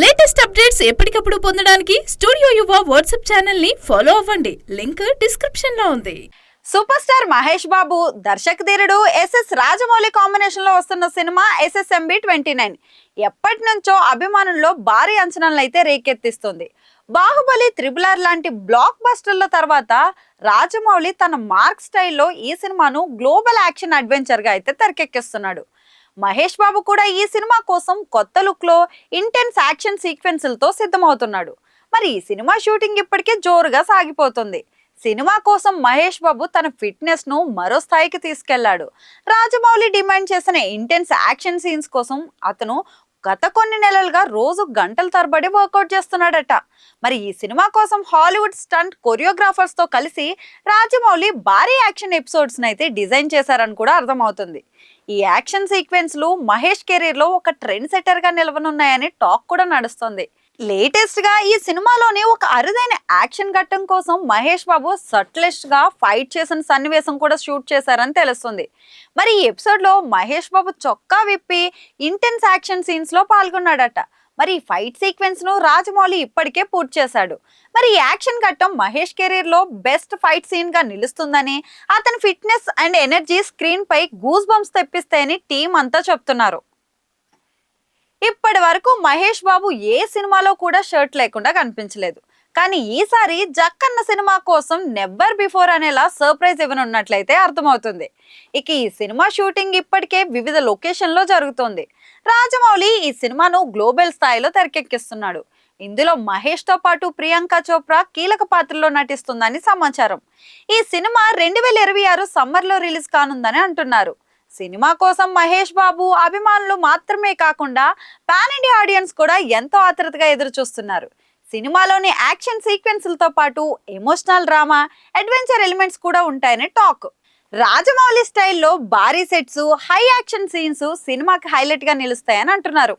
Latest updates ఎప్పటికప్పుడు పొందడానికి studio యువ వాట్సాప్ ఛానల్ ని ఫాలో అవ్వండి. లింక్ డిస్క్రిప్షన్ లో ఉంది. Super star Mahesh Babu దర్శకధీరుడు SS Rajamouli combination లో వస్తున్న సినిమా SSMB 29 ఎప్పటి నుంచో అభిమానుల్లో భారీ అంచనాలను అయితే రేకెత్తిస్తుంది. బాహుబలి, RRR లాంటి బ్లాక్ బస్టర్ల తర్వాత రాజమౌళి తన మార్క్ స్టైల్లో ఈ సినిమాను గ్లోబల్ యాక్షన్ అడ్వెంచర్ గా అయితే తెరకెక్కిస్తున్నాడు. మహేష్ బాబు కూడా ఈ సినిమా కోసం కొత్త లుక్ లో ఇంటెన్స్ యాక్షన్ సీక్వెన్స్లతో సిద్ధమవుతున్నాడు. మరి ఈ సినిమా షూటింగ్ ఇప్పటికే జోరుగా సాగిపోతుంది. సినిమా కోసం మహేష్ బాబు తన ఫిట్నెస్ ను మరో స్థాయికి తీసుకెళ్లాడు. రాజమౌళి డిమాండ్ చేసిన ఇంటెన్స్ యాక్షన్ సీన్స్ కోసం అతను గత కొన్ని నెలలుగా రోజు గంటల తరబడి వర్కౌట్ చేస్తున్నాడట. మరి ఈ సినిమా కోసం హాలీవుడ్ స్టంట్ కొరియోగ్రాఫర్స్ తో కలిసి రాజమౌళి భారీ యాక్షన్ ఎపిసోడ్స్ అయితే డిజైన్ చేశారని కూడా అర్థమవుతుంది. ఈ యాక్షన్ సీక్వెన్స్లు మహేష్ కెరీర్ లో ఒక ట్రెండ్ సెటర్ గా నిలవనున్నాయని టాక్ కూడా నడుస్తుంది. లేటెస్ట్ గా ఈ సినిమాలోని ఒక అరుదైన యాక్షన్ ఘట్టం కోసం మహేష్ బాబు సట్లెస్ట్ గా ఫైట్ చేసిన సన్నివేశం కూడా షూట్ చేశారని తెలుస్తుంది. మరి ఈ ఎపిసోడ్ లో మహేష్ బాబు చొక్కా విప్పి ఇంటెన్స్ యాక్షన్ సీన్స్ లో పాల్గొన్నాడట. మరి ఈ ఫైట్ సీక్వెన్స్ ను రాజమౌళి ఇప్పటికే పూర్తి చేశాడు. మరి ఈ యాక్షన్ ఘట్టం మహేష్ కెరీర్ లో బెస్ట్ ఫైట్ సీన్ గా నిలుస్తుందని, అతని ఫిట్నెస్ అండ్ ఎనర్జీ స్క్రీన్ పై గూస్ బంప్స్ తెప్పిస్తాయని టీం అంతా చెప్తున్నారు. ఇప్పటి వరకు మహేష్ బాబు ఏ సినిమాలో కూడా షర్ట్ లేకుండా కనిపించలేదు. కానీ ఈసారి జక్కన్న సినిమా కోసం నెవర్ బిఫోర్ అనేలా సర్ప్రైజ్ ఇవ్వనున్నట్లయితే అర్థమవుతుంది. ఇక ఈ సినిమా షూటింగ్ ఇప్పటికే వివిధ లొకేషన్ లో జరుగుతోంది. రాజమౌళి ఈ సినిమాను గ్లోబల్ స్థాయిలో తెరకెక్కిస్తున్నాడు. ఇందులో మహేష్ తో పాటు ప్రియాంక చోప్రా కీలక పాత్రలో నటిస్తుందని సమాచారం. ఈ సినిమా 2026 సమ్మర్ లో రిలీజ్ కానుందని అంటున్నారు. సినిమా కోసం మహేష్ బాబు అభిమానులు మాత్రమే కాకుండా పాన్ ఇండియా ఆడియన్స్ కూడా ఎంతో ఆతృతగా ఎదురు చూస్తున్నారు. సినిమాలోని యాక్షన్ సీక్వెన్స్లతో పాటు ఎమోషనల్ డ్రామా, అడ్వెంచర్ ఎలిమెంట్స్ కూడా ఉంటాయని టాక్. రాజమౌళి స్టైల్లో భారీ సెట్స్, హై యాక్షన్ సీన్స్ సినిమాకి హైలైట్ గా నిలుస్తాయని అంటున్నారు.